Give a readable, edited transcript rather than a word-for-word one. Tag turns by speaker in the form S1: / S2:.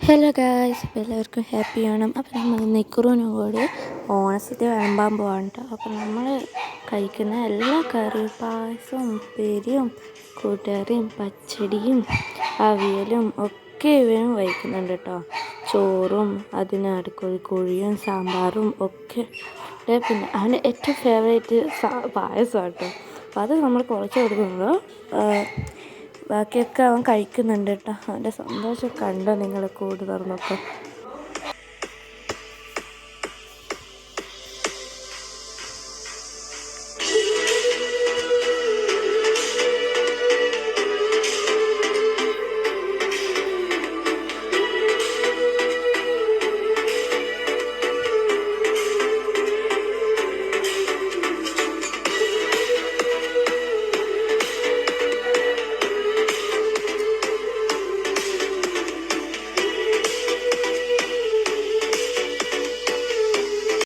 S1: Hello guys, അപ്പോൾ എല്ലാവർക്കും happy Onam. അപ്പോൾ നമ്മൾ നിക്കുറിനും കൂടി ഓണസദ്യ വിളമ്പാൻ പോകാൻ കേട്ടോ. അപ്പോൾ നമ്മൾ കഴിക്കുന്ന എല്ലാ കറിയും, പായസവും, ഉപ്പേരിയും, കൂട്ടുകറിയും, പച്ചടിയും, അവിയലും ഒക്കെ ഇവരും വഹിക്കുന്നുണ്ട് കേട്ടോ. ചോറും അതിന് അടുക്കൊഴിയും സാമ്പാറും ഒക്കെ. പിന്നെ അവൻ്റെ ഏറ്റവും ഫേവറേറ്റ് പായസം കേട്ടോ. അപ്പോൾ അത് നമ്മൾ കുറച്ച് കൊടുക്കുമ്പോൾ ബാക്കിയൊക്കെ അവൻ കഴിക്കുന്നുണ്ട് കേട്ടോ. അവൻ്റെ സന്തോഷം കണ്ടോ നിങ്ങൾ കൂട് തുറന്നൊക്കെ.